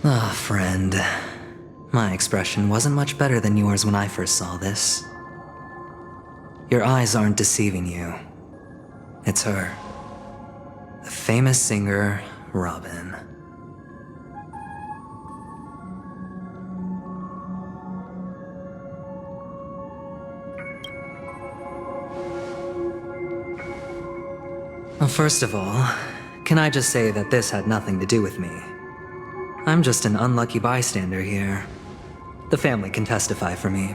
Ah, friend. My expression wasn't much better than yours when I first saw this. Your eyes aren't deceiving you. It's her. The famous singer, Robin. Well, first of all, can I just say that this had nothing to do with me? I'm just an unlucky bystander here. The family can testify for me.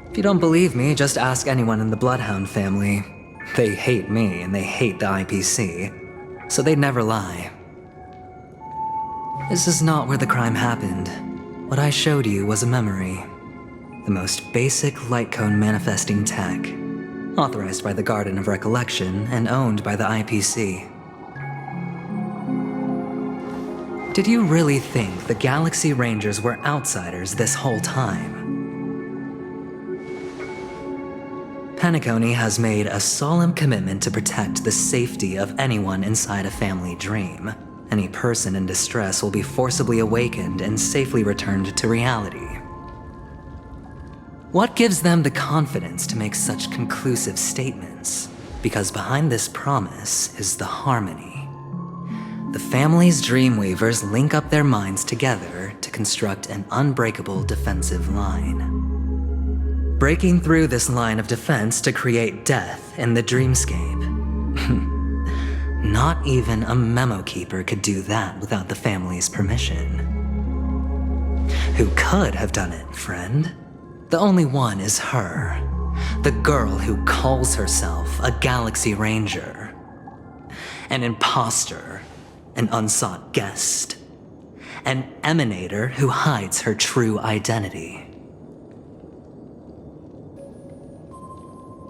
If you don't believe me, just ask anyone in the Bloodhound family. They hate me and they hate the IPC, so they'd never lie. This is not where the crime happened. What I showed you was a memory. The most basic light cone manifesting tech, authorized by the Garden of Recollection and owned by the IPC. Did you really think the Galaxy Rangers were outsiders this whole time? Penacony has made a solemn commitment to protect the safety of anyone inside a family dream. Any person in distress will be forcibly awakened and safely returned to reality. What gives them the confidence to make such conclusive statements? Because behind this promise is the harmony. The family's Dreamweavers link up their minds together to construct an unbreakable defensive line. Breaking through this line of defense to create death in the dreamscape. Not even a memo keeper could do that without the family's permission. Who could have done it, friend? The only one is her. The girl who calls herself a Galaxy Ranger. An imposter. An unsought guest. An emanator who hides her true identity.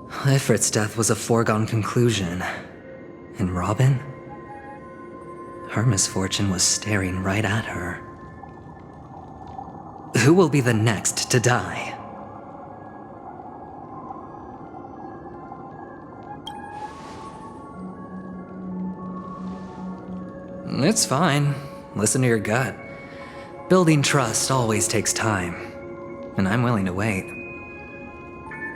Ifrit's death was a foregone conclusion. And Robin? Her misfortune was staring right at her. Who will be the next to die? It's fine. Listen to your gut. Building trust always takes time, and I'm willing to wait.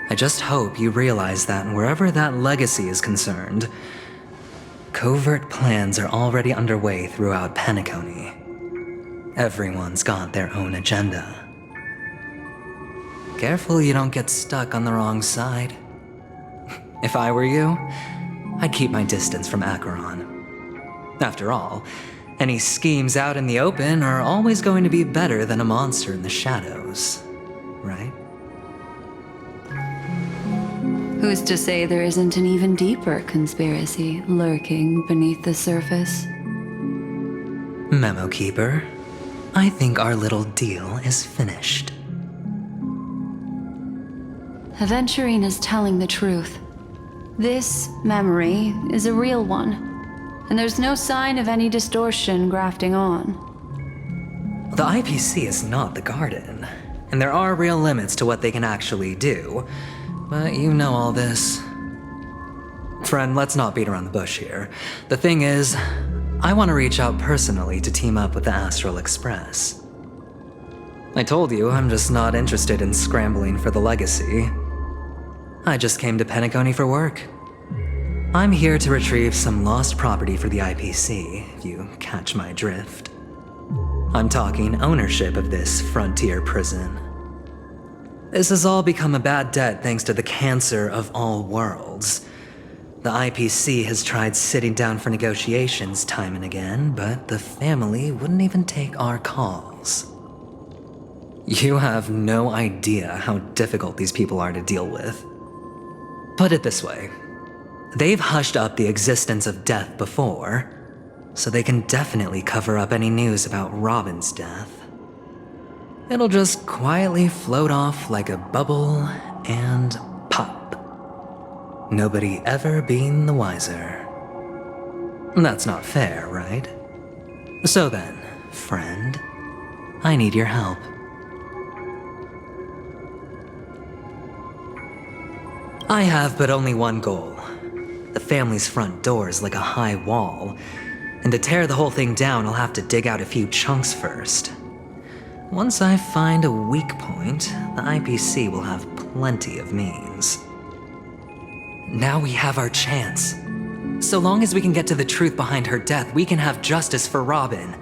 I just hope you realize that wherever that legacy is concerned, covert plans are already underway throughout Penacony. Everyone's got their own agenda. Careful you don't get stuck on the wrong side. If I were you, I'd keep my distance from Acheron. After all, any schemes out in the open are always going to be better than a monster in the shadows, right? Who's to say there isn't an even deeper conspiracy lurking beneath the surface? Memo Keeper, I think our little deal is finished. Aventurine is telling the truth. This memory is a real one. And there's no sign of any distortion grafting on. The IPC is not the Garden, and there are real limits to what they can actually do, but you know all this. Friend, let's not beat around the bush here. The thing is, I want to reach out personally to team up with the Astral Express. I told you I'm just not interested in scrambling for the legacy. I just came to Penacony for work. I'm here to retrieve some lost property for the IPC, if you catch my drift. I'm talking ownership of this frontier prison. This has all become a bad debt thanks to the cancer of all worlds. The IPC has tried sitting down for negotiations time and again, but the family wouldn't even take our calls. You have no idea how difficult these people are to deal with. Put it this way. They've hushed up the existence of death before, so they can definitely cover up any news about Robin's death. It'll just quietly float off like a bubble and Nobody ever being the wiser. That's not fair, right? So then, friend, I need your help. I have but only one goal. The family's front door is like a high wall, and to tear the whole thing down, I'll have to dig out a few chunks first. Once I find a weak point, the IPC will have plenty of means. Now we have our chance. So long as we can get to the truth behind her death, we can have justice for Robin,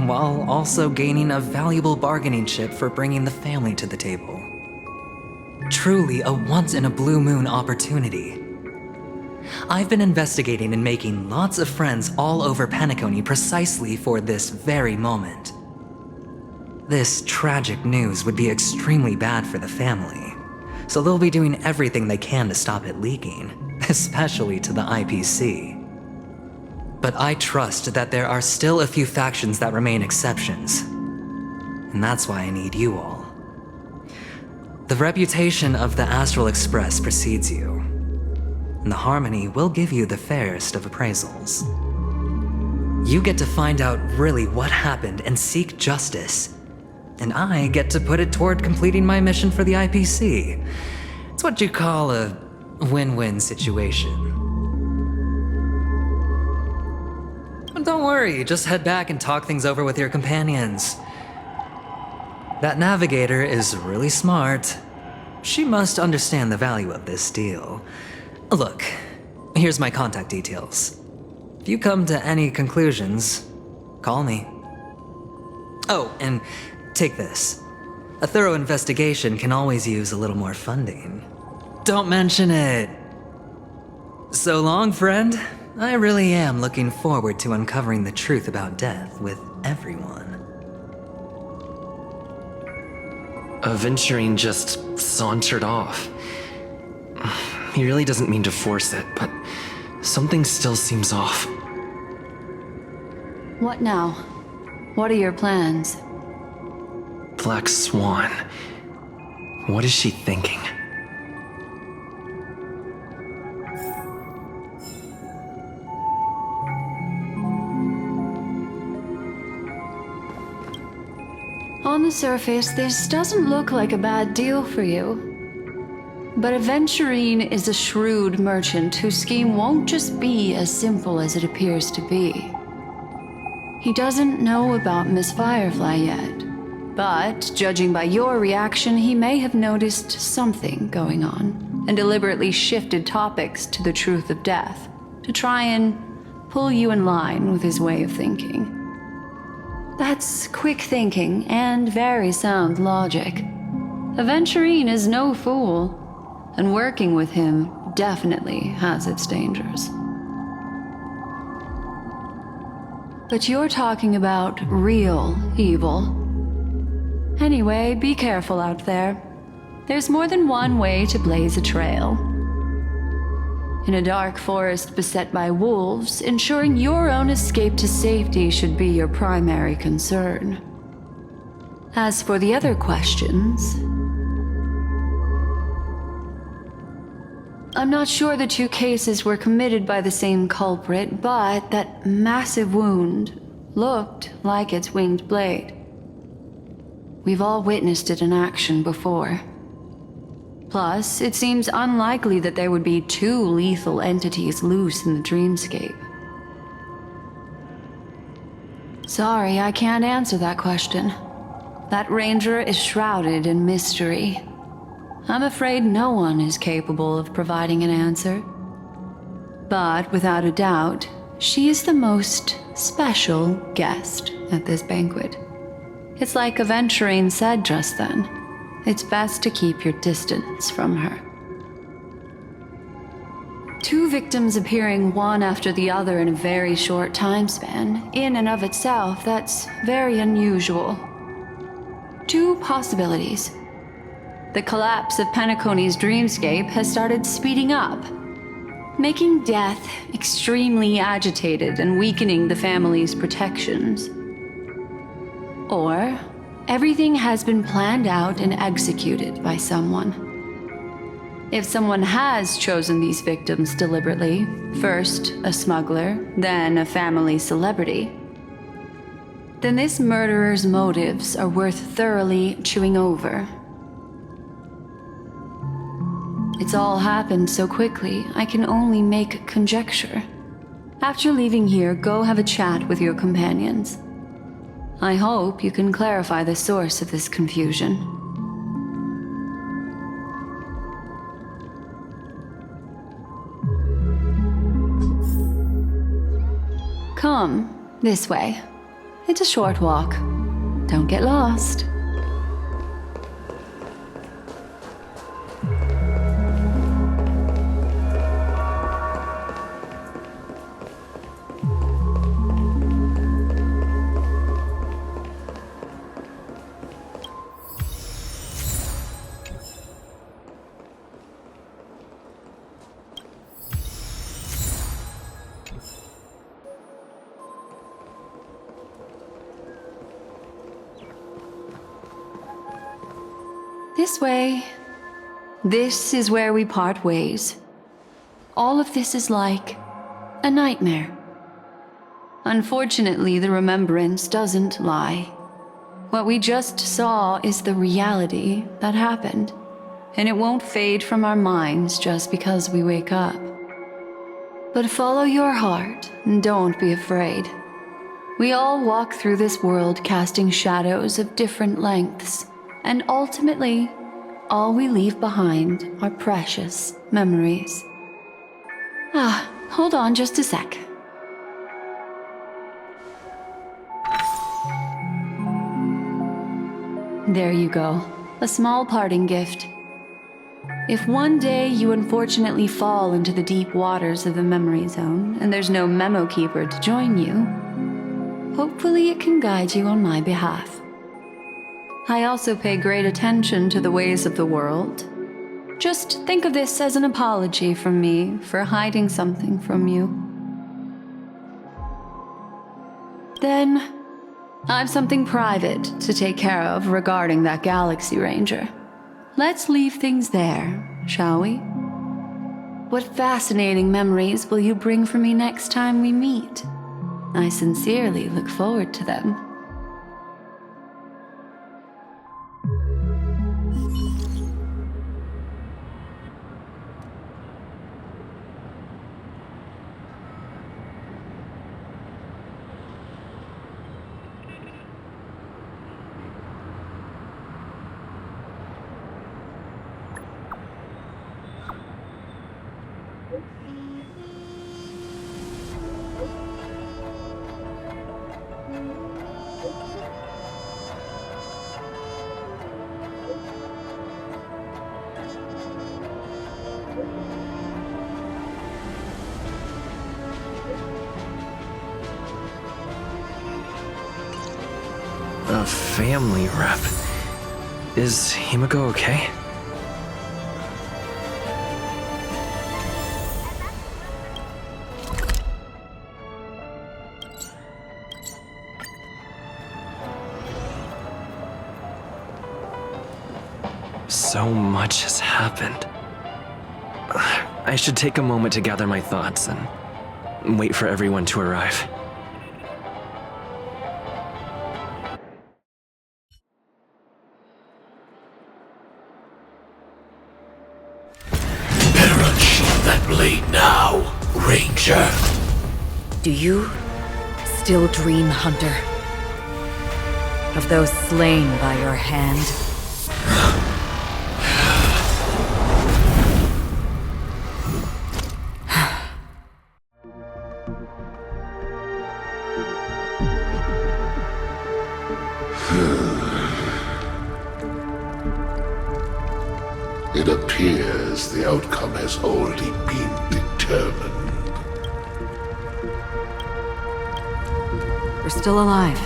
while also gaining a valuable bargaining chip for bringing the family to the table. Truly a once-in-a-blue-moon opportunity. I've been investigating and making lots of friends all over Penacony precisely for this very moment. This tragic news would be extremely bad for the family, so they'll be doing everything they can to stop it leaking, especially to the IPC. But I trust that there are still a few factions that remain exceptions, and that's why I need you all. The reputation of the Astral Express precedes you, and the Harmony will give you the fairest of appraisals. You get to find out really what happened and seek justice, and I get to put it toward completing my mission for the IPC. It's what you call a win-win situation. Don't worry, just head back and talk things over with your companions. That navigator is really smart. She must understand the value of this deal. Look, here's my contact details. If you come to any conclusions, call me. Oh, and take this. A thorough investigation can always use a little more funding. Don't mention it. So long, friend. I really am looking forward to uncovering the truth about death with everyone. Aventurine just sauntered off. He really doesn't mean to force it, but something still seems off. What now? What are your plans? Black Swan. What is she thinking? On the surface, this doesn't look like a bad deal for you. But Aventurine is a shrewd merchant whose scheme won't just be as simple as it appears to be. He doesn't know about Miss Firefly yet, but judging by your reaction, he may have noticed something going on and deliberately shifted topics to the truth of death to try and pull you in line with his way of thinking. That's quick thinking and very sound logic. Aventurine is no fool, and working with him definitely has its dangers. But you're talking about real evil. Anyway, be careful out there. There's more than one way to blaze a trail. In a dark forest beset by wolves, ensuring your own escape to safety should be your primary concern. As for the other questions, I'm not sure the two cases were committed by the same culprit, but that massive wound looked like its winged blade. We've all witnessed it in action before. Plus, it seems unlikely that there would be two lethal entities loose in the dreamscape. Sorry, I can't answer that question. That ranger is shrouded in mystery. I'm afraid no one is capable of providing an answer. But without a doubt, she is the most special guest at this banquet. It's like Aventurine said just then. It's best to keep your distance from her. Two victims appearing one after the other in a very short time span, in and of itself, that's very unusual. Two possibilities. The collapse of Penacony's dreamscape has started speeding up, making death extremely agitated and weakening the family's protections. Or everything has been planned out and executed by someone. If someone has chosen these victims deliberately, first a smuggler, then a family celebrity, then this murderer's motives are worth thoroughly chewing over. It's all happened so quickly, I can only make conjecture. After leaving here, go have a chat with your companions. I hope you can clarify the source of this confusion. Come, this way. It's a short walk. Don't get lost. This way. This is where we part ways. All of this is like a nightmare. Unfortunately, the remembrance doesn't lie. What we just saw is the reality that happened, and it won't fade from our minds just because we wake up. But follow your heart and don't be afraid. We all walk through this world casting shadows of different lengths. And ultimately, all we leave behind are precious memories. Hold on just a sec. There you go. A small parting gift. If one day you unfortunately fall into the deep waters of the memory zone, and there's no memo keeper to join you, hopefully it can guide you on my behalf. I also pay great attention to the ways of the world. Just think of this as an apology from me for hiding something from you. Then, I've something private to take care of regarding that Galaxy Ranger. Let's leave things there, shall we? What fascinating memories will you bring for me next time we meet? I sincerely look forward to them. A family rep. Is Himiko okay? So much has happened. I should take a moment to gather my thoughts and wait for everyone to arrive. That blade now, Ranger. Do you still dream, Hunter? Of those slain by your hand? It appears the outcome has already been determined. We're still alive,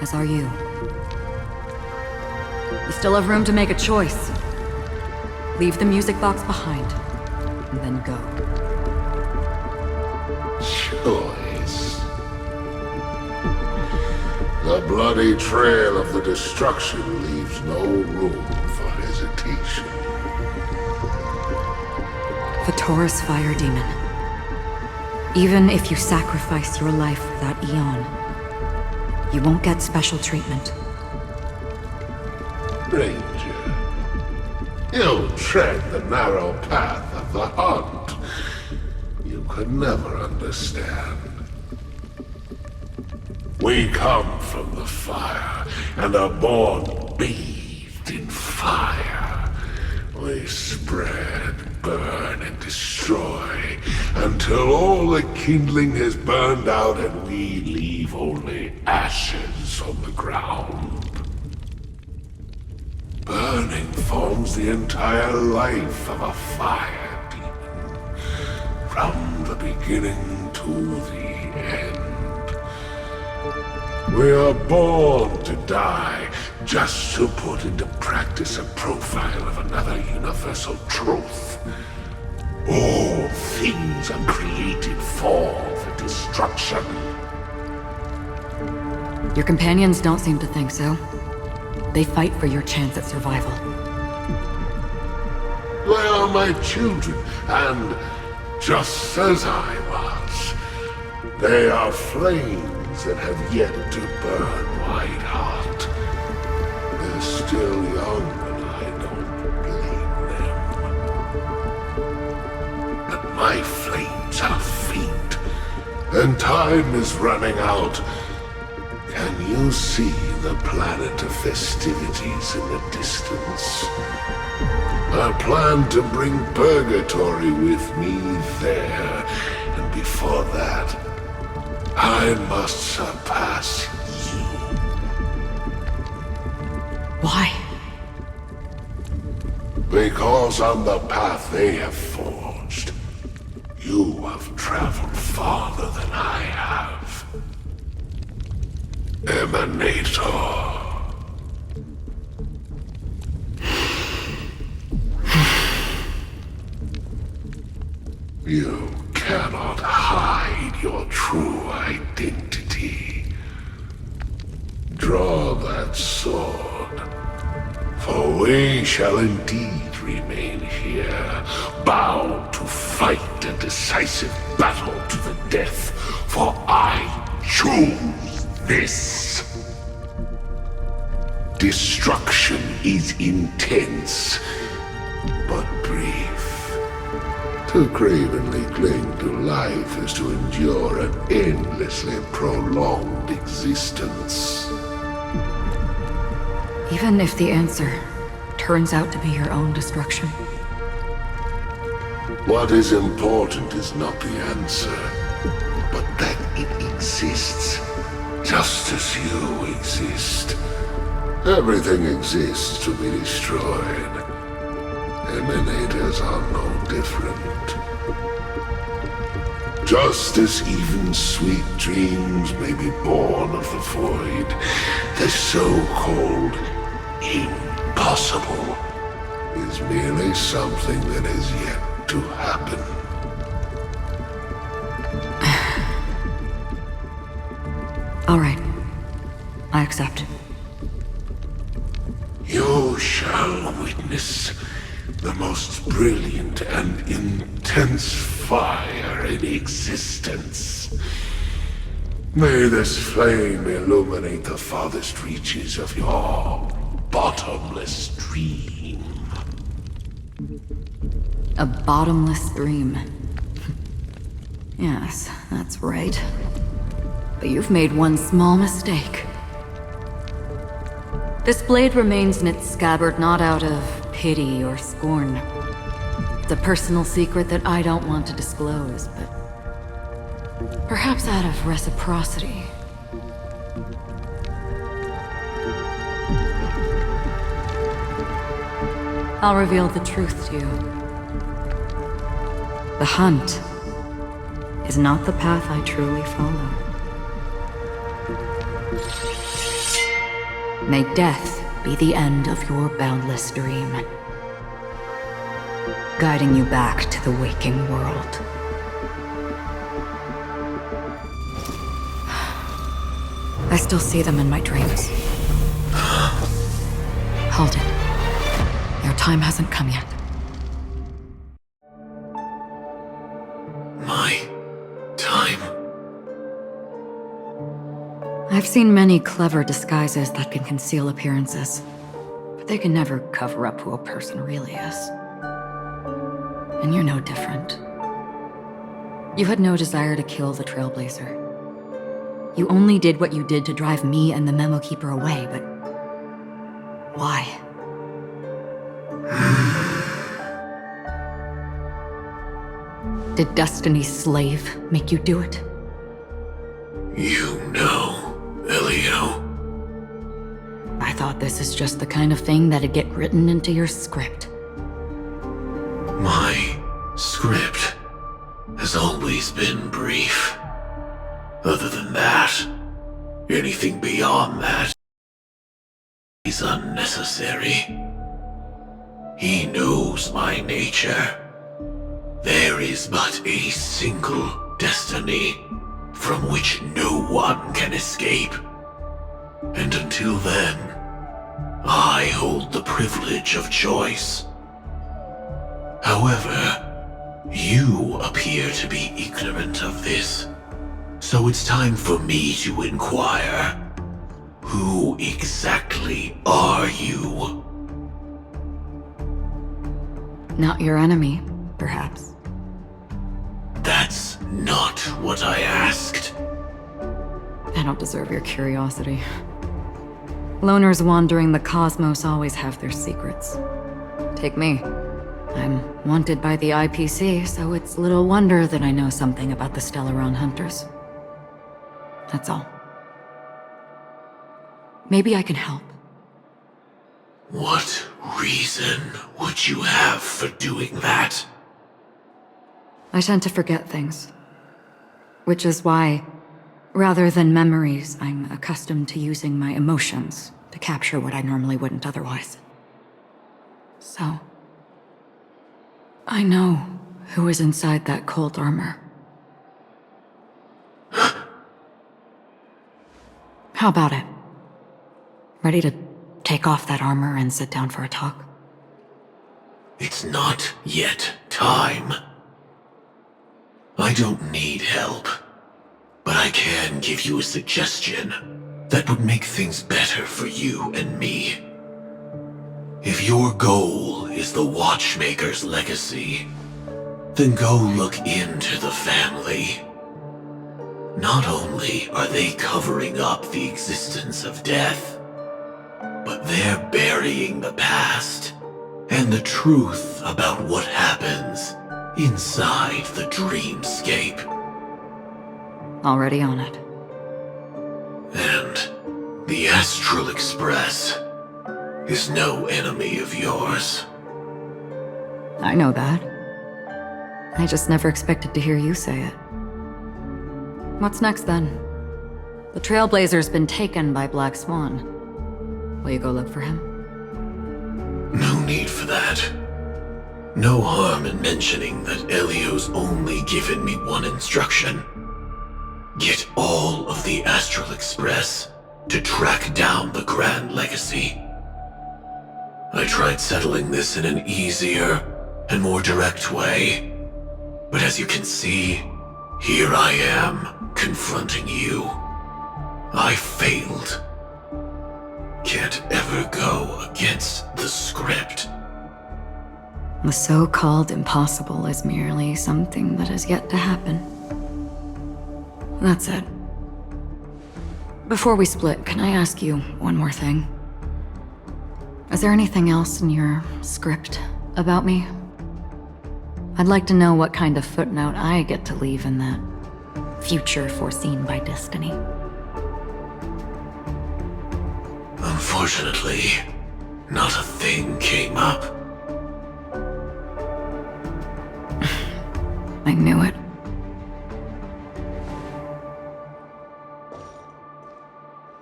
as are you. We still have room to make a choice. Leave the music box behind, and then go. Choice. The bloody trail of the destruction leaves no room for hesitation. The Taurus Fire Demon. Even if you sacrifice your life for that Eon, you won't get special treatment. Ranger, you tread the narrow path of the hunt. You could never understand. We come from the fire, and are born bathed in fire. We spread, burn, and destroy, until all the kindling has burned out and we leave only ashes on the ground. Burning forms the entire life of a fire demon, from the beginning to the end. We are born to die, just to put into practice a profile of another universal truth. All things are created for the destruction. Your companions don't seem to think so. They fight for your chance at survival. They are my children, and just as I was, they are flames that have yet to burn Whiteheart. They're still young, and I don't blame them. But my flames are faint, and time is running out. Can you see the planet of festivities in the distance? I plan to bring Purgatory with me there, and before that, I must surpass you. Why? Because on the path they have forged, you have traveled farther than I have. Emanator. You cannot hide your true identity. Draw that sword, for we shall indeed remain here, bound to fight a decisive battle to the death, for I choose this. Destruction is intense, but brief. To cravenly cling to life is to endure an endlessly prolonged existence. Even if the answer turns out to be your own destruction. What is important is not the answer, but that it exists, just as you exist. Everything exists to be destroyed. Emanators are no different. Just as even sweet dreams may be born of the void, the so-called impossible is merely something that is yet to happen. All right. I accept. You shall witness the most brilliant and intense fire in existence. May this flame illuminate the farthest reaches of your bottomless dream. A bottomless dream. Yes, that's right. But you've made one small mistake. This blade remains in its scabbard not out of pity or scorn. It's a personal secret that I don't want to disclose, but perhaps out of reciprocity. I'll reveal the truth to you. The hunt is not the path I truly follow. May death be the end of your boundless dream, guiding you back to the waking world. I still see them in my dreams. Hold it. Your time hasn't come yet. I've seen many clever disguises that can conceal appearances, but they can never cover up who a person really is. And you're no different. You had no desire to kill the Trailblazer. You only did what you did to drive me and the Memo Keeper away, but why? Did Destiny's slave make you do it? You know, Elio. I thought this is just the kind of thing that'd get written into your script. My script has always been brief. Other than that, anything beyond that is unnecessary. He knows my nature. There is but a single destiny from which no one can escape. And until then, I hold the privilege of choice. However, you appear to be ignorant of this, so it's time for me to inquire. Who exactly are you? Not your enemy, perhaps. That's not what I asked. I don't deserve your curiosity. Loners wandering the cosmos always have their secrets. Take me. I'm wanted by the IPC, so it's little wonder that I know something about the Stellaron Hunters. That's all. Maybe I can help. What reason would you have for doing that? I tend to forget things. Which is why, rather than memories, I'm accustomed to using my emotions to capture what I normally wouldn't otherwise. So, I know who is inside that cold armor. How about it? Ready to take off that armor and sit down for a talk? It's not yet time. I don't need help, but I can give you a suggestion that would make things better for you and me. If your goal is the Watchmaker's legacy, then go look into the family. Not only are they covering up the existence of death, but they're burying the past and the truth about what happens inside the dreamscape. Already on it. And the Astral Express is no enemy of yours. I know that. I just never expected to hear you say it. What's next then? The Trailblazer's been taken by Black Swan. Will you go look for him? No need for that. No harm in mentioning that Elio's only given me one instruction. Get all of the Astral Express to track down the Grand Legacy. I tried settling this in an easier and more direct way, but as you can see, here I am, confronting you. I failed. Can't ever go against the script. The so-called impossible is merely something that has yet to happen. That's it. Before we split, can I ask you one more thing? Is there anything else in your script about me? I'd like to know what kind of footnote I get to leave in that future foreseen by destiny. Unfortunately, not a thing came up. I knew it.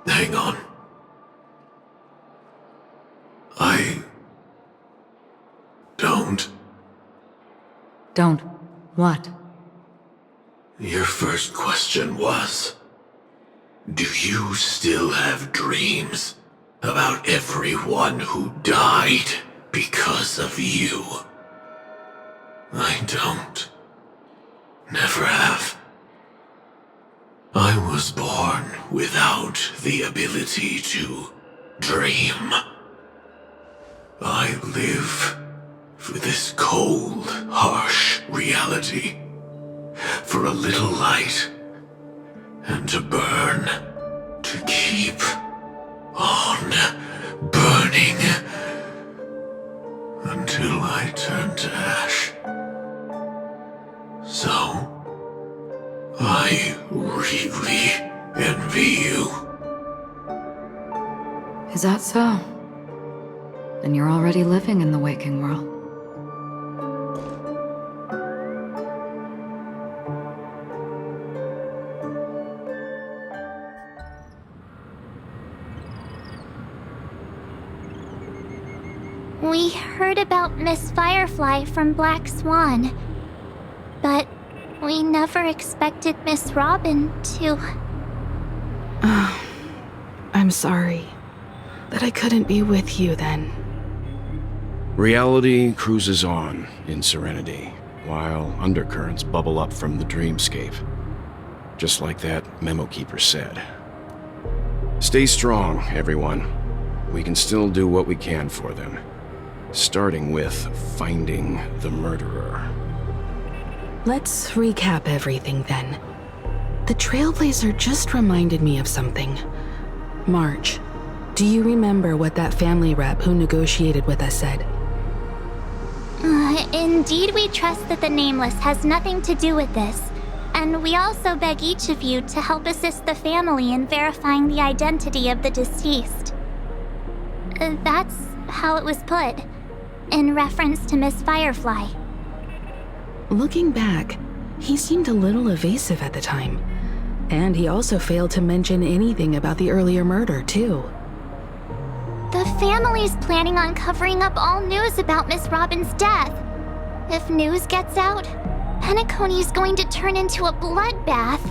Hang on. I don't. Don't. What? Your first question was, do you still have dreams about everyone who died because of you? I don't. Never have. I was born without the ability to dream. I live for this cold, harsh reality, for a little light, and to burn, to keep on burning, until I turn to ash. So, I really envy you. Is that so? Then you're already living in the waking world. We heard about Miss Firefly from Black Swan, but we never expected Miss Robin to... I'm sorry that I couldn't be with you then. Reality cruises on in serenity, while undercurrents bubble up from the dreamscape. Just like that memo keeper said. Stay strong, everyone. We can still do what we can for them. Starting with finding the murderer. Let's recap everything then. The Trailblazer just reminded me of something. March, do you remember what that family rep who negotiated with us said? Indeed, we trust that the Nameless has nothing to do with this, and we also beg each of you to help assist the family in verifying the identity of the deceased. That's how it was put, in reference to Miss Firefly. Looking back, he seemed a little evasive at the time, and he also failed to mention anything about the earlier murder, too. The family's planning on covering up all news about Miss Robin's death. If news gets out, Penacony's going to turn into a bloodbath.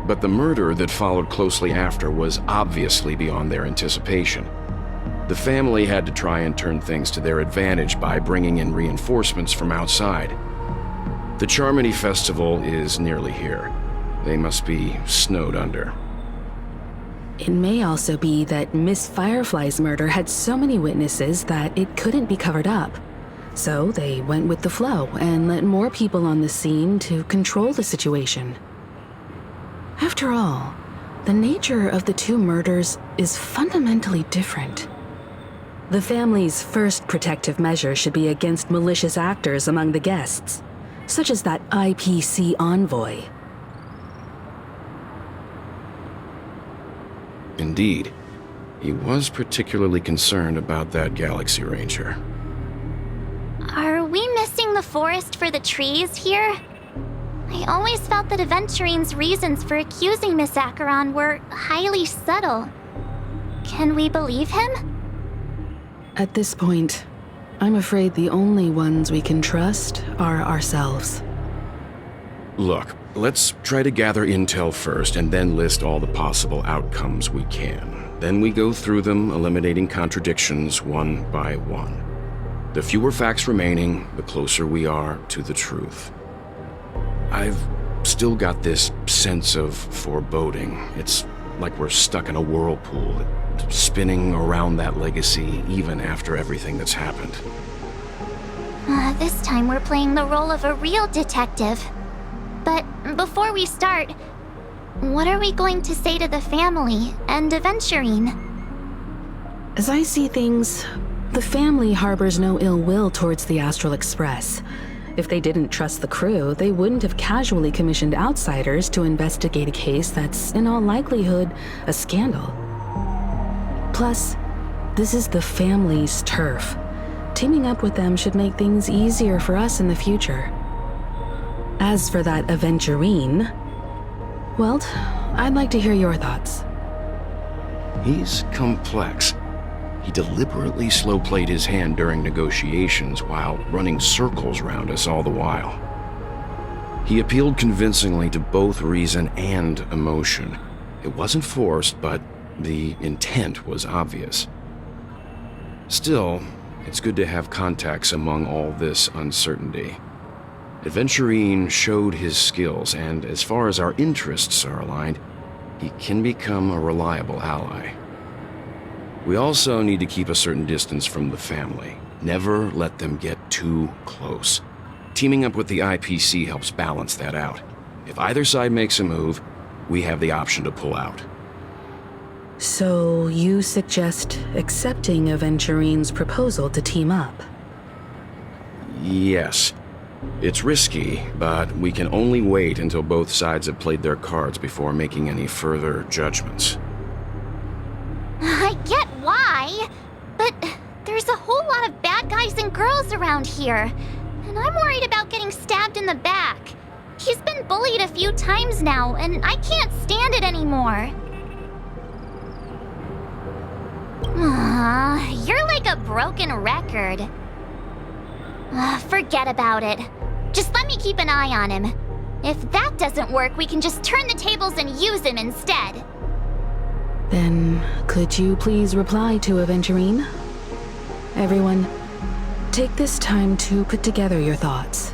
But the murder that followed closely after was obviously beyond their anticipation. The family had to try and turn things to their advantage by bringing in reinforcements from outside. The Charmony Festival is nearly here. They must be snowed under. It may also be that Miss Firefly's murder had so many witnesses that it couldn't be covered up. So they went with the flow and let more people on the scene to control the situation. After all, the nature of the two murders is fundamentally different. The family's first protective measure should be against malicious actors among the guests, such as that IPC envoy. Indeed, he was particularly concerned about that Galaxy Ranger. Are we missing the forest for the trees here? I always felt that Aventurine's reasons for accusing Miss Acheron were highly subtle. Can we believe him? At this point, I'm afraid the only ones we can trust are ourselves. Look, let's try to gather intel first and then list all the possible outcomes we can. Then we go through them, eliminating contradictions one by one. The fewer facts remaining, the closer we are to the truth. I've still got this sense of foreboding. It's like we're stuck in a whirlpool, spinning around that legacy even after everything that's happened. This time we're playing the role of a real detective. But before we start, what are we going to say to the family and Aventurine? As I see things, the family harbors no ill will towards the Astral Express. If they didn't trust the crew, they wouldn't have casually commissioned outsiders to investigate a case that's, in all likelihood, a scandal. Plus, this is the family's turf. Teaming up with them should make things easier for us in the future. As for that Aventurine, well, I'd like to hear your thoughts. He's complex. He deliberately slow-played his hand during negotiations while running circles around us all the while. He appealed convincingly to both reason and emotion. It wasn't forced, but the intent was obvious. Still, it's good to have contacts among all this uncertainty. Aventurine showed his skills, and as far as our interests are aligned, he can become a reliable ally. We also need to keep a certain distance from the family. Never let them get too close. Teaming up with the IPC helps balance that out. If either side makes a move, we have the option to pull out. So you suggest accepting Aventurine's proposal to team up? Yes. It's risky, but we can only wait until both sides have played their cards before making any further judgments. I get why, but there's a whole lot of bad guys and girls around here, and I'm worried about getting stabbed in the back. He's been bullied a few times now, and I can't stand it anymore. You're like a broken record. Forget about it. Just let me keep an eye on him. If that doesn't work, we can just turn the tables and use him instead. Then, could you please reply to Aventurine? Everyone, take this time to put together your thoughts.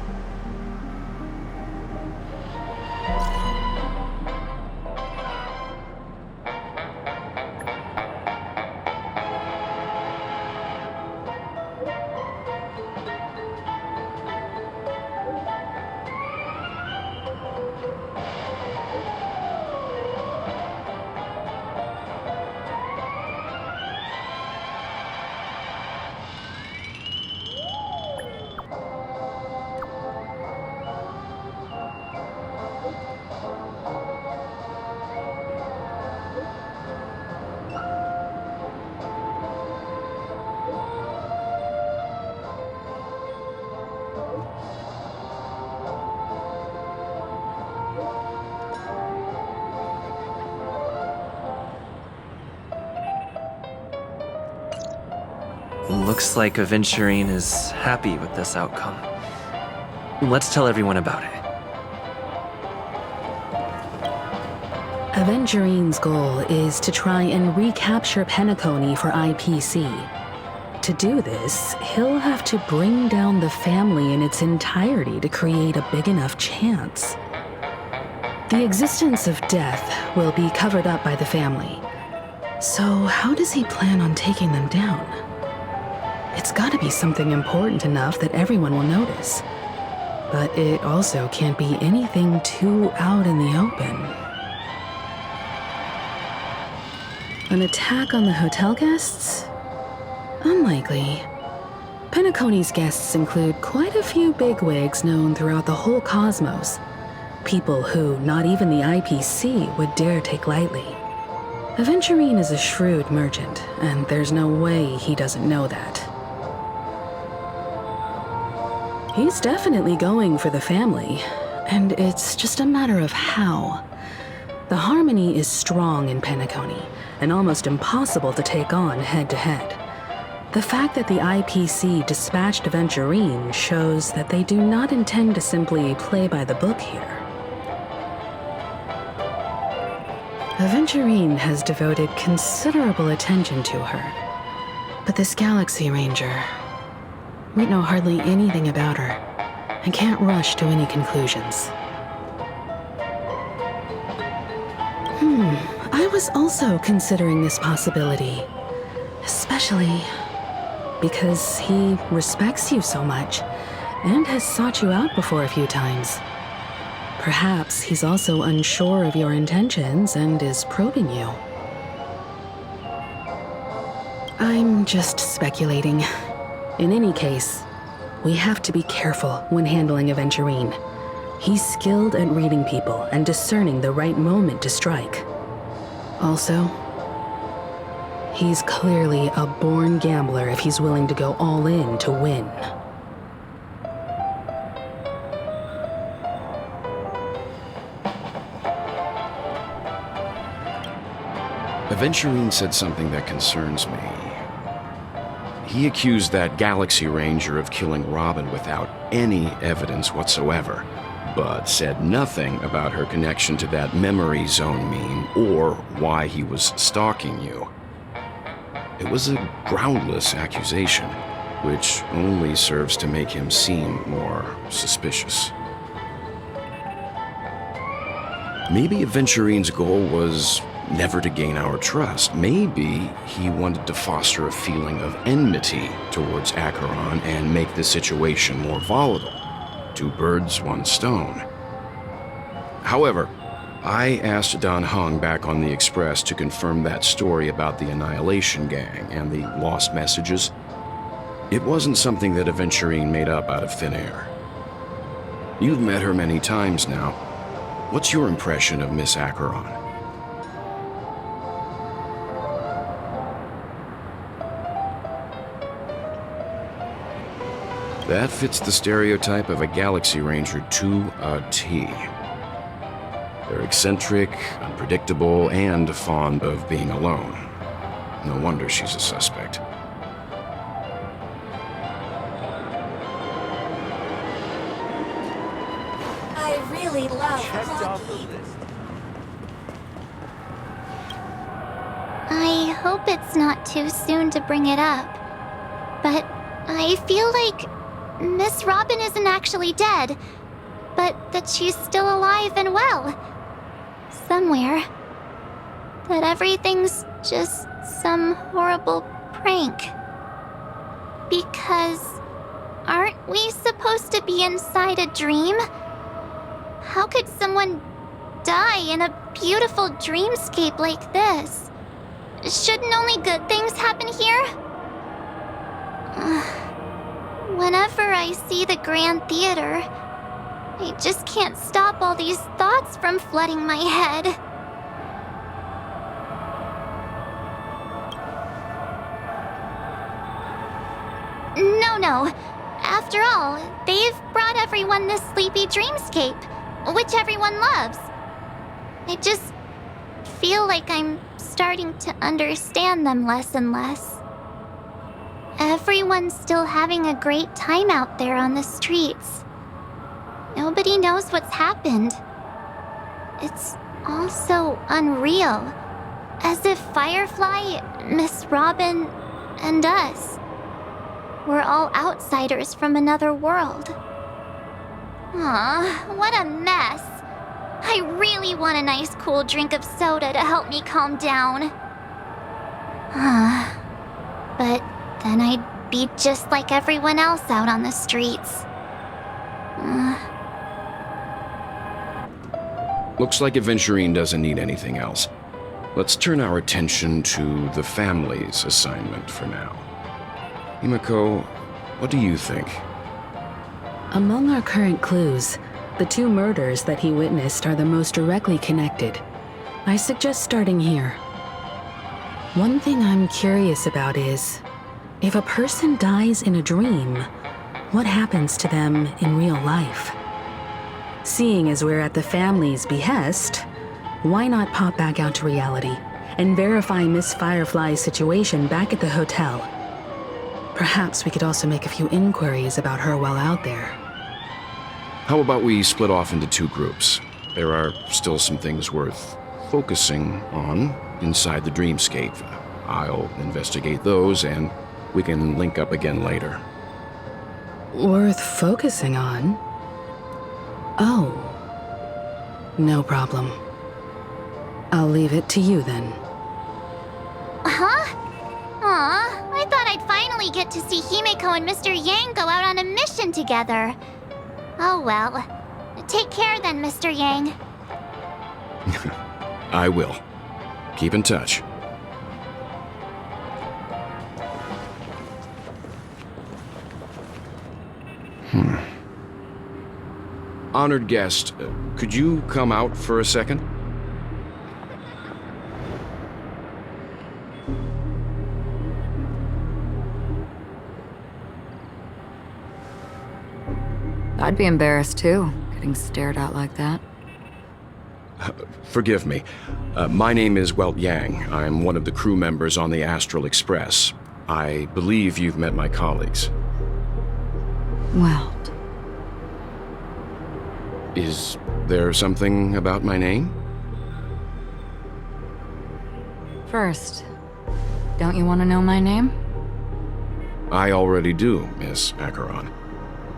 Looks like Aventurine is happy with this outcome. Let's tell everyone about it. Aventurine's goal is to try and recapture Penacony for IPC. To do this, he'll have to bring down the family in its entirety to create a big enough chance. The existence of death will be covered up by the family. So how does he plan on taking them down? It's gotta be something important enough that everyone will notice. But it also can't be anything too out in the open. An attack on the hotel guests? Unlikely. Penacony's guests include quite a few bigwigs known throughout the whole cosmos. People who not even the IPC would dare take lightly. Aventurine is a shrewd merchant, and there's no way he doesn't know that. He's definitely going for the family, and it's just a matter of how. The harmony is strong in Penacony, and almost impossible to take on head-to-head. The fact that the IPC dispatched Aventurine shows that they do not intend to simply play by the book here. Aventurine has devoted considerable attention to her, but this Galaxy Ranger, we know hardly anything about her, and can't rush to any conclusions. I was also considering this possibility, especially because he respects you so much, and has sought you out before a few times. Perhaps he's also unsure of your intentions and is probing you. I'm just speculating. In any case, we have to be careful when handling Aventurine. He's skilled at reading people and discerning the right moment to strike. Also, he's clearly a born gambler if he's willing to go all in to win. Aventurine said something that concerns me. He accused that Galaxy Ranger of killing Robin without any evidence whatsoever, but said nothing about her connection to that memory zone meme or why he was stalking you. It was a groundless accusation, which only serves to make him seem more suspicious. Maybe Aventurine's goal was never to gain our trust. Maybe he wanted to foster a feeling of enmity towards Acheron and make the situation more volatile. 2 birds, 1 stone. However, I asked Don Hung back on the Express to confirm that story about the Annihilation Gang and the lost messages. It wasn't something that Aventurine made up out of thin air. You've met her many times now. What's your impression of Miss Acheron? That fits the stereotype of a Galaxy Ranger to a T. They're eccentric, unpredictable, and fond of being alone. No wonder she's a suspect. I really love hockey. I hope it's not too soon to bring it up, but I feel like Miss Robin isn't actually dead, but that she's still alive and well. Somewhere. That everything's just some horrible prank. Because aren't we supposed to be inside a dream? How could someone die in a beautiful dreamscape like this? Shouldn't only good things happen here? Whenever I see the Grand Theater, I just can't stop all these thoughts from flooding my head. No. After all, they've brought everyone this sleepy dreamscape, which everyone loves. I just feel like I'm starting to understand them less and less. Everyone's still having a great time out there on the streets. Nobody knows what's happened. It's all so unreal. As if Firefly, Miss Robin, and us were all outsiders from another world. Aw, what a mess. I really want a nice cool drink of soda to help me calm down. But then I'd be just like everyone else out on the streets. Looks like Aventurine doesn't need anything else. Let's turn our attention to the family's assignment for now. Himiko, what do you think? Among our current clues, the 2 murders that he witnessed are the most directly connected. I suggest starting here. One thing I'm curious about is, if a person dies in a dream, what happens to them in real life? Seeing as we're at the family's behest, why not pop back out to reality and verify Miss Firefly's situation back at the hotel? Perhaps we could also make a few inquiries about her while out there. How about we split off into 2 groups? There are still some things worth focusing on inside the dreamscape. I'll investigate those, and we can link up again later. Worth focusing on? Oh. No problem. I'll leave it to you then. Huh? Aw, I thought I'd finally get to see Himiko and Mr. Yang go out on a mission together. Oh well. Take care then, Mr. Yang. I will. Keep in touch. Honored guest, could you come out for a second? I'd be embarrassed too, getting stared at like that. Forgive me. My name is Welt Yang. I'm one of the crew members on the Astral Express. I believe you've met my colleagues. Welt. Is there something about my name? First, don't you want to know my name? I already do, Miss Acheron.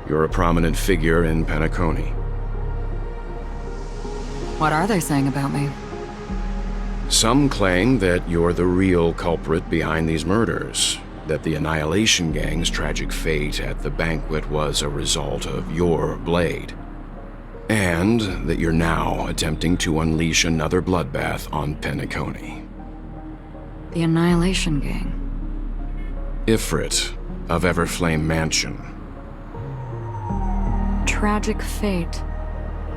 You're a prominent figure in Penacony. What are they saying about me? Some claim that you're the real culprit behind these murders, that the Annihilation Gang's tragic fate at the banquet was a result of your blade, and that you're now attempting to unleash another bloodbath on Penacony. The Annihilation Gang. Ifrit of Everflame Mansion. Tragic fate.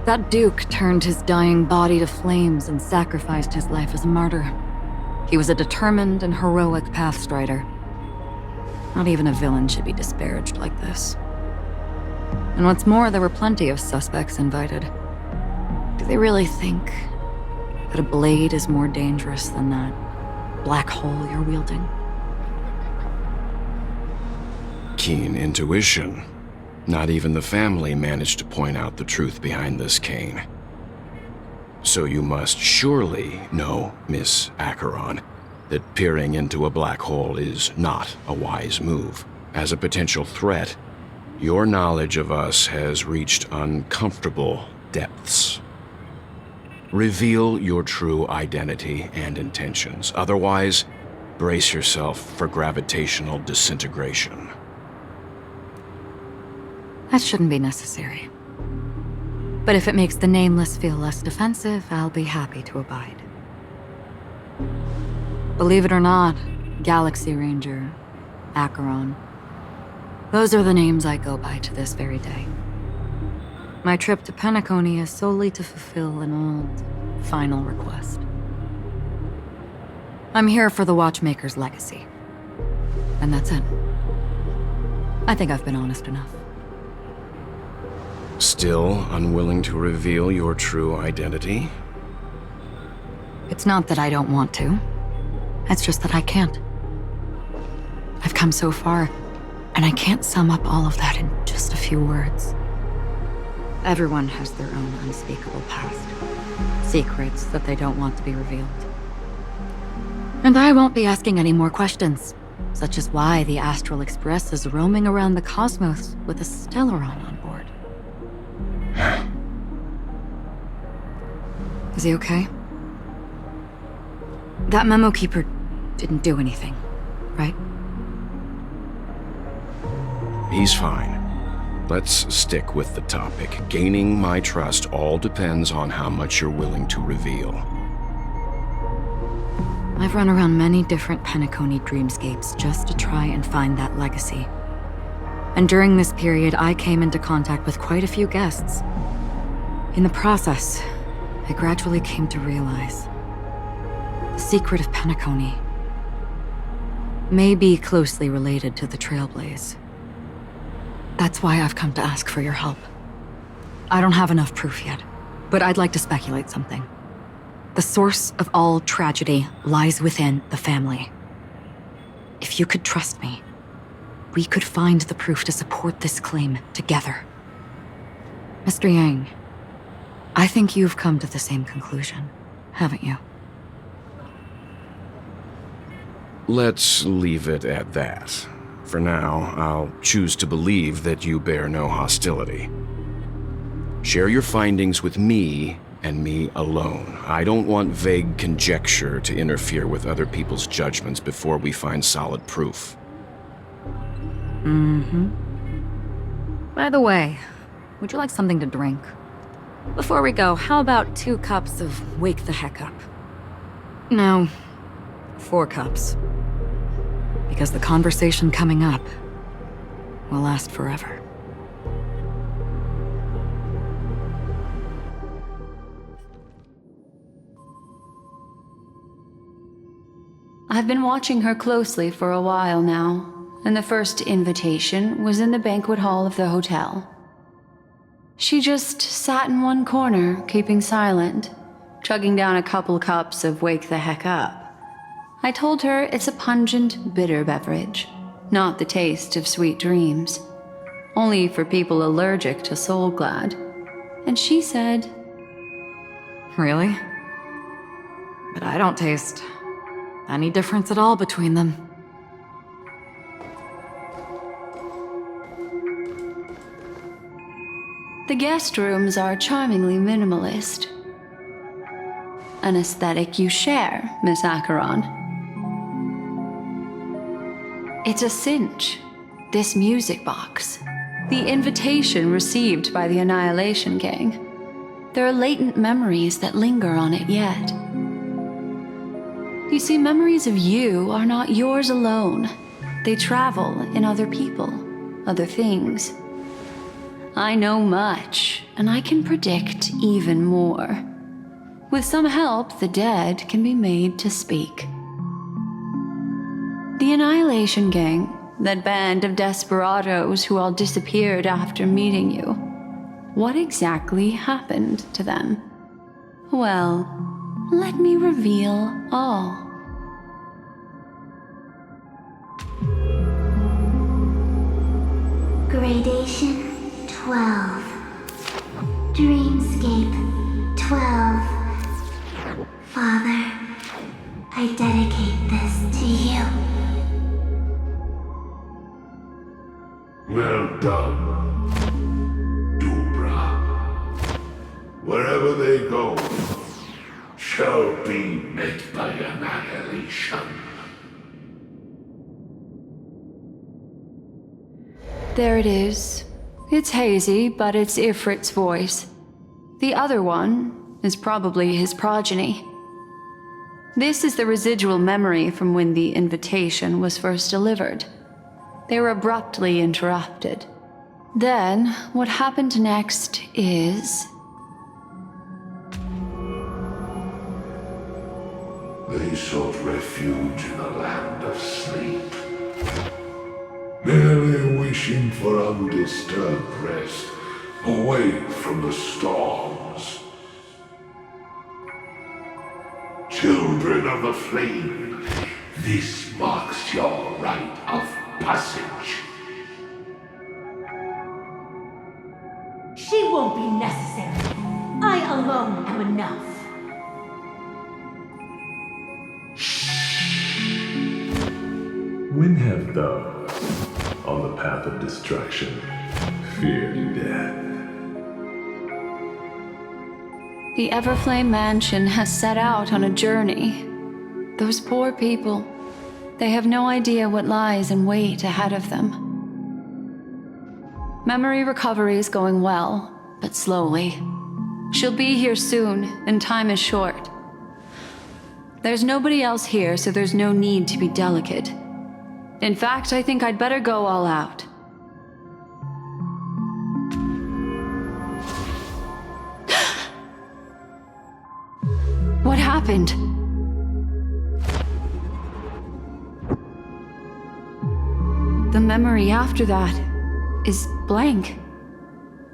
That Duke turned his dying body to flames and sacrificed his life as a martyr. He was a determined and heroic pathstrider. Not even a villain should be disparaged like this. And what's more, there were plenty of suspects invited. Do they really think that a blade is more dangerous than that black hole you're wielding? Keen intuition. Not even the family managed to point out the truth behind this cane. So you must surely know, Miss Acheron, that peering into a black hole is not a wise move. As a potential threat, your knowledge of us has reached uncomfortable depths. Reveal your true identity and intentions. Otherwise, brace yourself for gravitational disintegration. That shouldn't be necessary. But if it makes the Nameless feel less defensive, I'll be happy to abide. Believe it or not, Galaxy Ranger, Acheron, those are the names I go by to this very day. My trip to Penacony is solely to fulfill an old, final request. I'm here for the Watchmaker's legacy. And that's it. I think I've been honest enough. Still unwilling to reveal your true identity? It's not that I don't want to. It's just that I can't. I've come so far, and I can't sum up all of that in just a few words. Everyone has their own unspeakable past. Secrets that they don't want to be revealed. And I won't be asking any more questions, such as why the Astral Express is roaming around the cosmos with a Stellaron on board. Is he okay? That memo keeper didn't do anything, right? He's fine. Let's stick with the topic. Gaining my trust all depends on how much you're willing to reveal. I've run around many different Penacony dreamscapes just to try and find that legacy. And during this period, I came into contact with quite a few guests. In the process, I gradually came to realize the secret of Penacony may be closely related to the Trailblaze. That's why I've come to ask for your help. I don't have enough proof yet, but I'd like to speculate something. The source of all tragedy lies within the family. If you could trust me, we could find the proof to support this claim together. Mr. Yang, I think you've come to the same conclusion, haven't you? Let's leave it at that. For now, I'll choose to believe that you bear no hostility. Share your findings with me and me alone. I don't want vague conjecture to interfere with other people's judgments before we find solid proof. By the way, would you like something to drink? Before we go, how about 2 cups of Wake the Heck Up? No, 4 cups. Because the conversation coming up will last forever. I've been watching her closely for a while now, and the first invitation was in the banquet hall of the hotel. She just sat in one corner, keeping silent, chugging down a couple cups of Wake the Heck Up. I told her it's a pungent, bitter beverage, not the taste of sweet dreams. Only for people allergic to Soul Glad. And she said, Really? But I don't taste any difference at all between them. the guest rooms are charmingly minimalist. an aesthetic you share, Miss Acheron. It's a cinch, this music box. The invitation received by the Annihilation Gang. There are latent memories that linger on it yet. You see, memories of you are not yours alone. They travel in other people, other things. I know much, and I can predict even more. With some help, the dead can be made to speak. The Annihilation Gang, that band of desperados who all disappeared after meeting you. What exactly happened to them? Well, let me reveal all. Gradation 12. Dreamscape 12. Father, I dedicate this to you. Well done, Dubra. Wherever they go, shall be met by annihilation. There it is. It's hazy, but it's Ifrit's voice. The other one is probably his progeny. This is the residual memory from when the invitation was first delivered. They were abruptly interrupted. Then, what happened next is... They sought refuge in a land of sleep, merely wishing for undisturbed rest, away from the storms. Children of the flame, this marks your rite of passage. She won't be necessary. I alone am enough. When have those on the path of destruction feared death? The Everflame Mansion has set out on a journey. Those poor people, they have no idea what lies in wait ahead of them. Memory recovery is going well, but slowly. She'll be here soon, and time is short. There's nobody else here, so there's no need to be delicate. In fact, I think I'd better go all out. What happened? The memory after that is blank.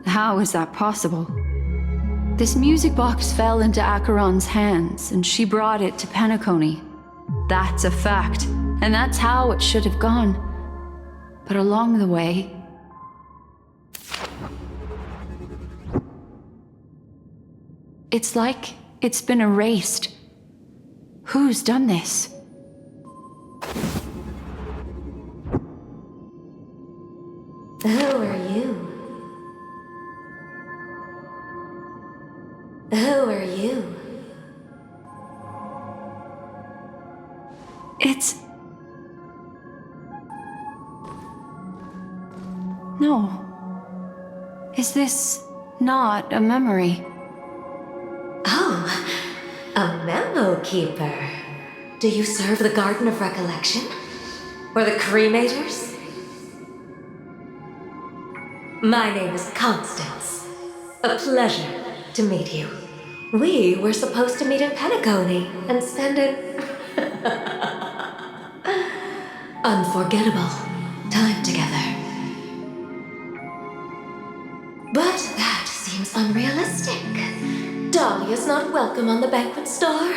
How is that possible? This music box fell into Acheron's hands, and she brought it to Penacony. That's a fact, and that's how it should have gone. But along the way... it's like it's been erased. Who's done this? Who are you? Who are you? It's... no. Is this not a memory? Oh, a memo keeper. Do you serve the Garden of Recollection? Or the Cremators? My name is Constance. A pleasure to meet you. We were supposed to meet in Penacony and spend an unforgettable time together. But that seems unrealistic. Dahlia's not welcome on the banquet star,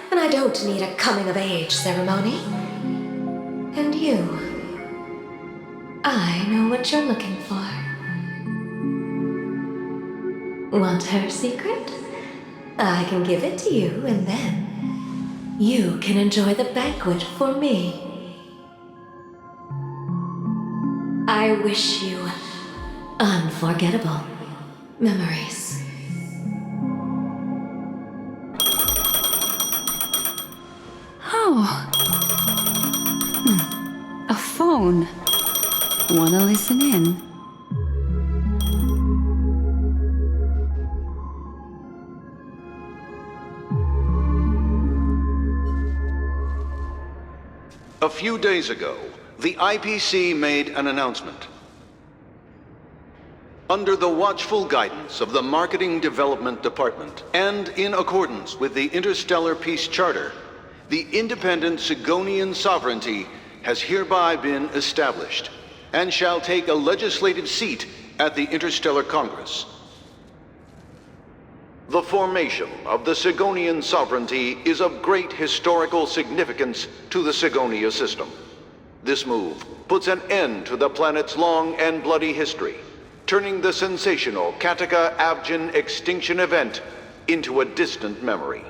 and I don't need a coming-of-age ceremony. And you, I know what you're looking for. Want her secret? I can give it to you, and then you can enjoy the banquet for me. I wish you unforgettable memories. Oh. A phone. Wanna listen in? A few days ago, the IPC made an announcement. Under the watchful guidance of the Marketing Development Department, and in accordance with the Interstellar Peace Charter, the independent Sigonian sovereignty has hereby been established, and shall take a legislative seat at the Interstellar Congress. The formation of the Sigonian sovereignty is of great historical significance to the Sigonia system. This move puts an end to the planet's long and bloody history, turning the sensational Kataka-Abjin extinction event into a distant memory.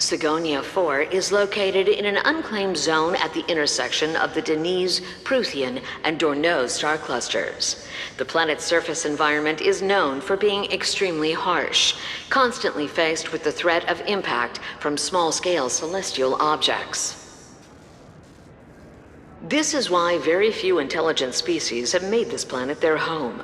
Sigonia 4 is located in an unclaimed zone at the intersection of the Denise, Prothean, and Dorneau star clusters. The planet's surface environment is known for being extremely harsh, constantly faced with the threat of impact from small-scale celestial objects. This is why very few intelligent species have made this planet their home,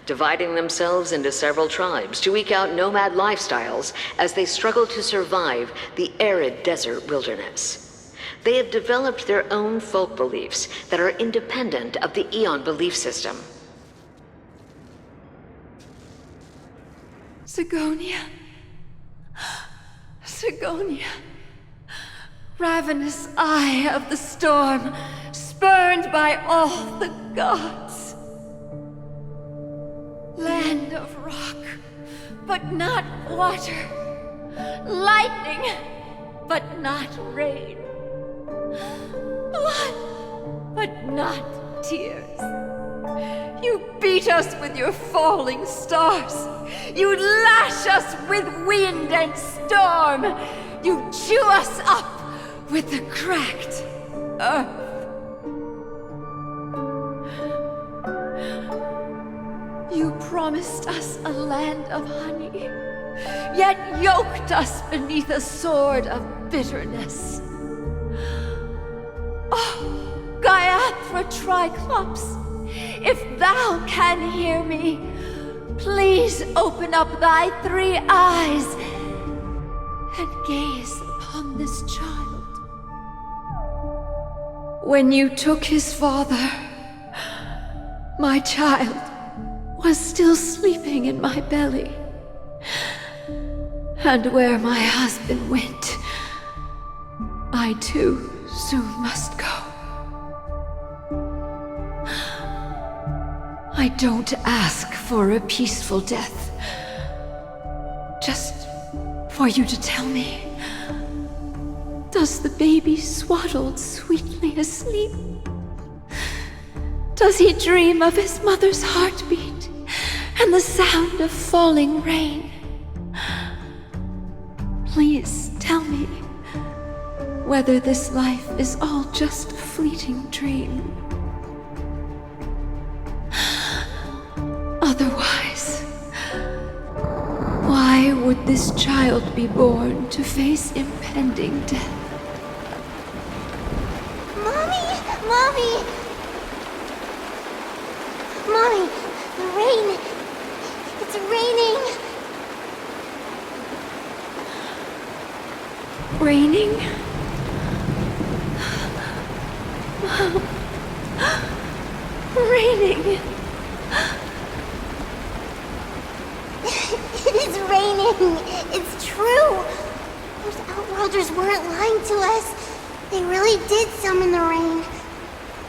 dividing themselves into several tribes to eke out nomad lifestyles as they struggle to survive the arid desert wilderness. They have developed their own folk beliefs that are independent of the Eon belief system. Sigonia. Sigonia. Ravenous eye of the storm, spurned by all the gods. Land of rock, but not water. Lightning, but not rain. Blood, but not tears. You beat us with your falling stars. You lash us with wind and storm. You chew us up with the cracked earth. You promised us a land of honey, yet yoked us beneath a sword of bitterness. Oh, Gaiathra Triclops, if thou can hear me, please open up thy 3 eyes and gaze upon this child. When you took his father, my child was still sleeping in my belly. And where my husband went, I too soon must go. I don't ask for a peaceful death, just for you to tell me, does the baby swaddled sweetly asleep? Does he dream of his mother's heartbeat and the sound of falling rain? Please tell me whether this life is all just a fleeting dream. Otherwise, why would this child be born to face impending death? Mommy! Mommy, the rain. It's raining. Raining? Raining. It is raining. It's true. Those Outworlders weren't lying to us. They really did summon the rain.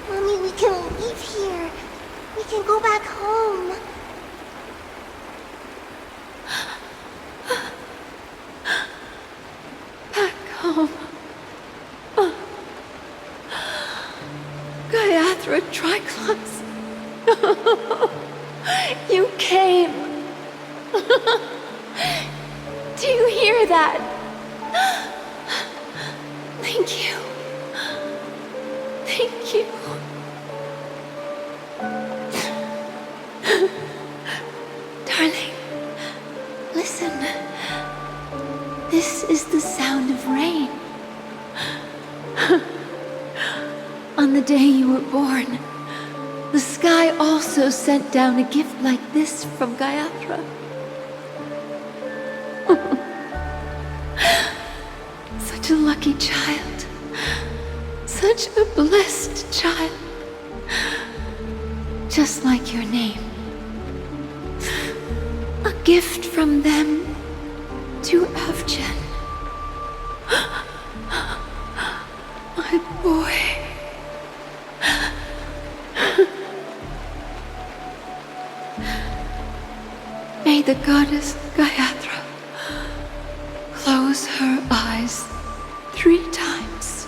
Mommy, we can leave here. We can go back home. Back home. Gaiathra Triclops. You came. Do you hear that? Thank you. Thank you. Darling, listen. This is the sound of rain. on the day you were born, the sky also sent down a gift like this from Gayatra. Such a lucky child. Such a blessed child. Just like your name. A gift from them to Avjen. My boy. May the goddess Gayatra close her eyes 3 times.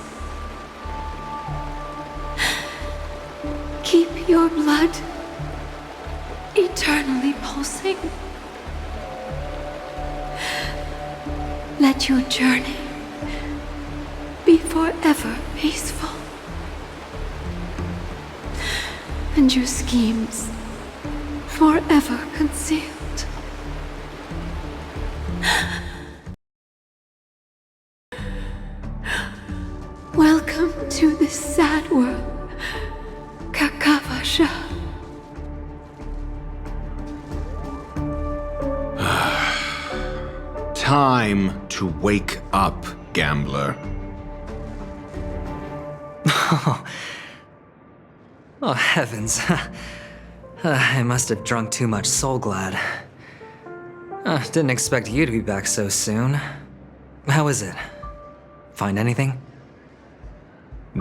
Keep your blood eternally pulsing. Let your journey be forever peaceful. And your schemes forever concealed. Welcome to this sad world, Kakavasha. Time to wake up, gambler. Oh, heavens. I must have drunk too much Soul Glad. Didn't expect you to be back so soon. How is it? Find anything?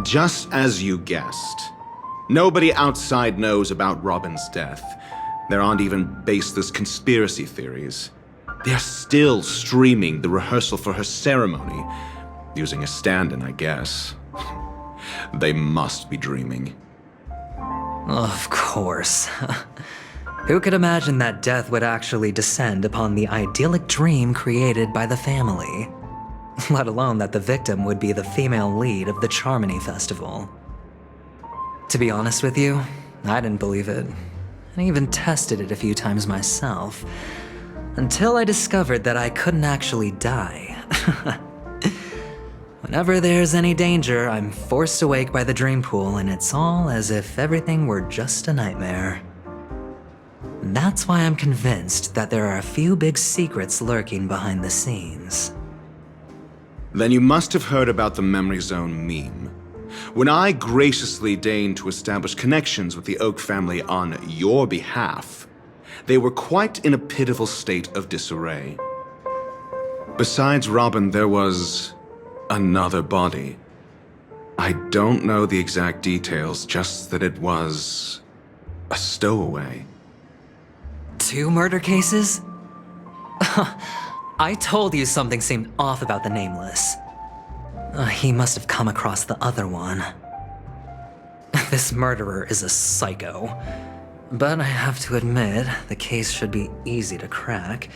Just as you guessed. Nobody outside knows about Robin's death. There aren't even baseless conspiracy theories. They're still streaming the rehearsal for her ceremony, using a stand-in, I guess. They must be dreaming. Of course. Who could imagine that death would actually descend upon the idyllic dream created by the family? Let alone that the victim would be the female lead of the Charmony Festival. To be honest with you, I didn't believe it. I even tested it a few times myself, until I discovered that I couldn't actually die. Whenever there's any danger, I'm forced awake by the dream pool, and it's all as if everything were just a nightmare. That's why I'm convinced that there are a few big secrets lurking behind the scenes. Then you must have heard about the Memory Zone meme. When I graciously deigned to establish connections with the Oak family on your behalf, they were quite in a pitiful state of disarray. Besides Robin, there was another body. I don't know the exact details, just that it was a stowaway. 2 murder cases? I told you something seemed off about the Nameless. He must have come across the other one. This murderer is a psycho. But I have to admit, the case should be easy to crack.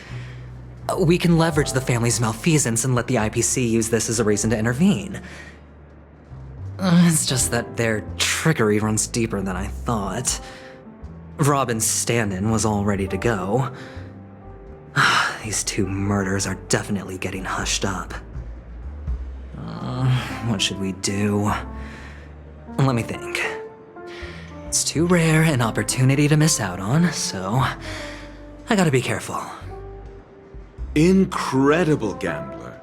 We can leverage the family's malfeasance and let the IPC use this as a reason to intervene. It's just that their trickery runs deeper than I thought. Robin's stand-in was all ready to go. These 2 murders are definitely getting hushed up. What should we do? Let me think. It's too rare an opportunity to miss out on, so I gotta be careful. Incredible, gambler.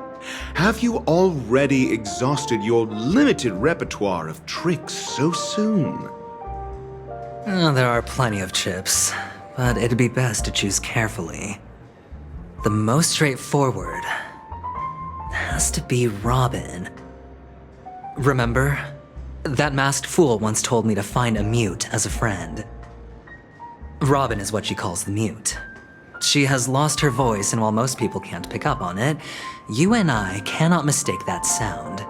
Have you already exhausted your limited repertoire of tricks so soon? There are plenty of chips, but it'd be best to choose carefully. The most straightforward has to be Robin. Remember? That masked fool once told me to find a mute as a friend. Robin is what she calls the mute. She has lost her voice, and while most people can't pick up on it, you and I cannot mistake that sound.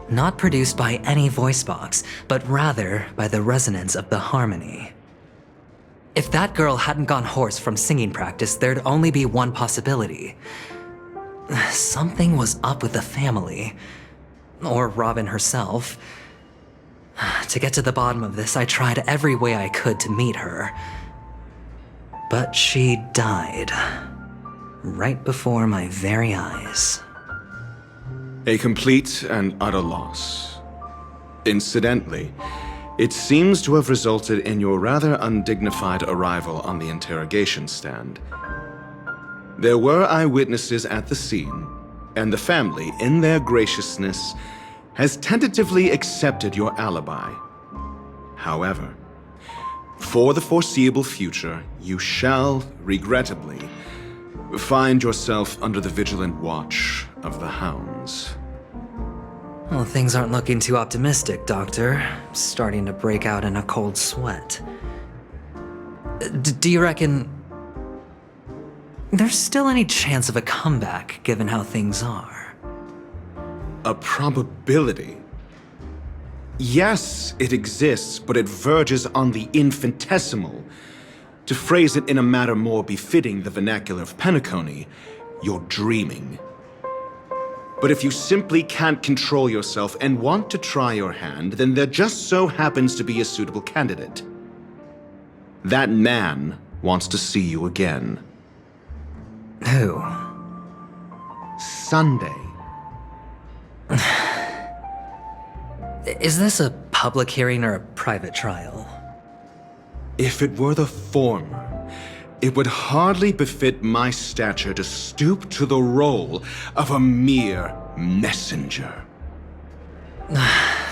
Not produced by any voice box, but rather by the resonance of the harmony. If that girl hadn't gone hoarse from singing practice, there'd only be one possibility. Something was up with the family. Or Robin herself. To get to the bottom of this, I tried every way I could to meet her. But she died. Right before my very eyes. A complete and utter loss. Incidentally, It seems to have resulted in your rather undignified arrival on the interrogation stand. There were eyewitnesses at the scene, and the family, in their graciousness, has tentatively accepted your alibi. However, for the foreseeable future, you shall, regrettably, find yourself under the vigilant watch of the hounds. Well, things aren't looking too optimistic, Doctor. I'm starting to break out in a cold sweat. Do you reckon there's still any chance of a comeback, given how things are? A probability? Yes, it exists, but it verges on the infinitesimal. To phrase it in a manner more befitting the vernacular of Penacony, you're dreaming. But if you simply can't control yourself and want to try your hand, then there just so happens to be a suitable candidate. That man wants to see you again. Who? Sunday. Is this a public hearing or a private trial? If it were the former, it would hardly befit my stature to stoop to the role of a mere messenger.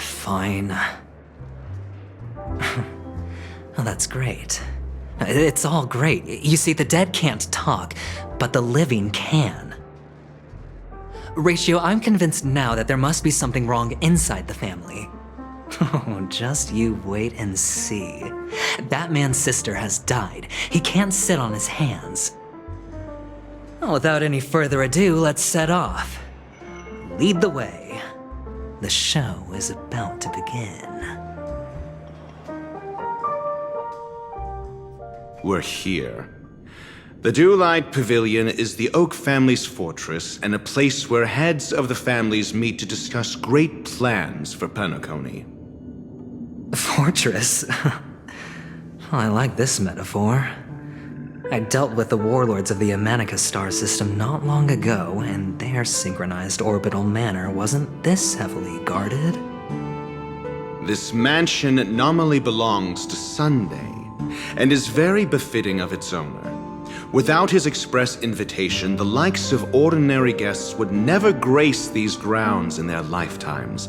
Fine. Oh, that's great. It's all great. You see, the dead can't talk, but the living can. Ratio, I'm convinced now that there must be something wrong inside the family. Oh, just you wait and see. That man's sister has died. He can't sit on his hands. Well, without any further ado, let's set off. Lead the way. The show is about to begin. We're here. The Dewlight Pavilion is the Oak family's fortress and a place where heads of the families meet to discuss great plans for Penacony. Fortress? Well, I like this metaphor. I dealt with the warlords of the Amanica star system not long ago, and their synchronized orbital manor wasn't this heavily guarded. This mansion nominally belongs to Sunday, and is very befitting of its owner. Without his express invitation, the likes of ordinary guests would never grace these grounds in their lifetimes.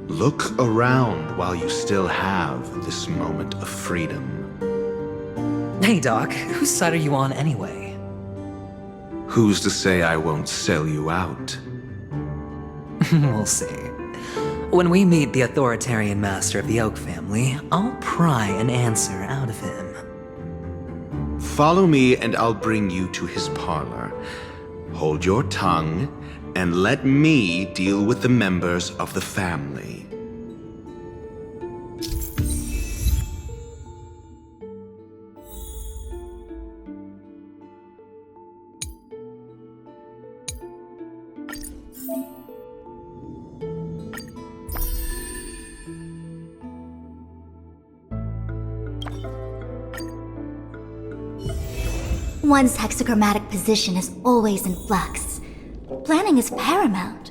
Look around while you still have this moment of freedom. Hey, Doc, whose side are you on anyway? Who's to say I won't sell you out? We'll see. When we meet the authoritarian master of the Oak family, I'll pry an answer out of him. Follow me and I'll bring you to his parlor. Hold your tongue and let me deal with the members of the family. One's hexagrammatic position is always in flux. Planning is paramount.